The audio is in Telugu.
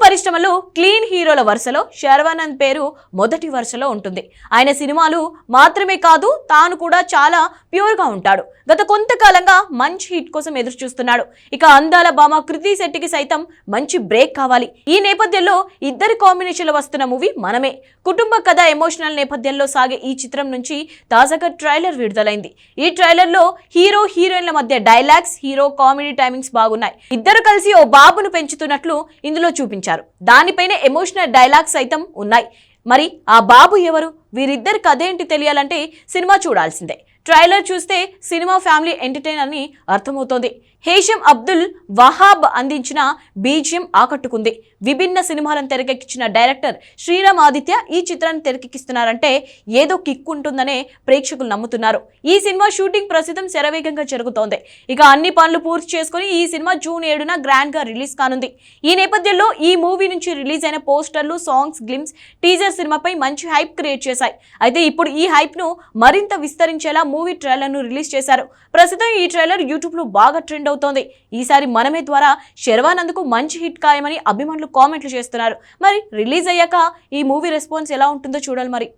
పరిశ్రమలో క్లీన్ హీరోల వరుసలో శర్వానంద్ పేరు మొదటి వరుసలో ఉంటుంది. ఆయన సినిమాలు మాత్రమే కాదు, తాను కూడా చాలా ప్యూర్ గా ఉంటాడు. గత కొంతకాలంగా మంచి హిట్ కోసం ఎదురు చూస్తున్నాడు. ఇక అందాల భామ కృతి శెట్టికి సైతం మంచి బ్రేక్ కావాలి. ఈ నేపథ్యంలో ఇద్దరి కాంబినేషన్లో వస్తున్న మూవీ మనమే. కుటుంబ కథ ఎమోషనల్ నేపథ్యంలో సాగే ఈ చిత్రం నుంచి తాజాగా ట్రైలర్ విడుదలైంది. ఈ ట్రైలర్ లో హీరో హీరోయిన్ల మధ్య డైలాగ్స్, హీరో కామెడీ టైమింగ్స్ బాగున్నాయి. ఇద్దరు కలిసి ఓ బాబును పెంచుతున్నట్లు ఇందులో చూపించారు. దానిపైనే ఎమోషనల్ డైలాగ్స్ సైతం ఉన్నాయి. మరి ఆ బాబు ఎవరు, వీరిద్దరి కథేంటి తెలియాలంటే సినిమా చూడాల్సిందే. ట్రైలర్ చూస్తే సినిమా ఫ్యామిలీ ఎంటర్టైనర్ అని అర్థమవుతోంది. హేషం అబ్దుల్ వహాబ్ అందించిన బీజియం ఆకట్టుకుంది. విభిన్న సినిమాలను తెరకెక్కించిన డైరెక్టర్ శ్రీరామ్ ఆదిత్య ఈ చిత్రాన్ని తెరకెక్కిస్తున్నారంటే ఏదో కిక్ ఉంటుందనే ప్రేక్షకులు నమ్ముతున్నారు. ఈ సినిమా షూటింగ్ ప్రస్తుతం శరవేగంగా జరుగుతోంది. ఇక అన్ని పనులు పూర్తి చేసుకుని ఈ సినిమా జూన్ 7న గ్రాండ్ గా రిలీజ్ కానుంది. ఈ నేపథ్యంలో ఈ మూవీ నుంచి రిలీజ్ అయిన పోస్టర్లు, సాంగ్స్, గ్లిమ్స్, టీజర్ సినిమాపై మంచి హైప్ క్రియేట్ చేశాయి. అయితే ఇప్పుడు ఈ హైప్ ను మరింత విస్తరించేలా మూవీ ట్రైలర్ ను రిలీజ్ చేశారు. ప్రస్తుతం ఈ ట్రైలర్ యూట్యూబ్ లో బాగా ట్రెండ్ అవుతోంది. ఈసారి మనమే ద్వారా శర్వానంద్ కు మంచి హిట్ ఖాయమని అభిమానులు కామెంట్లు చేస్తున్నారు. మరి రిలీజ్ అయ్యాక ఈ మూవీ రెస్పాన్స్ ఎలా ఉంటుందో చూడాలి మరి.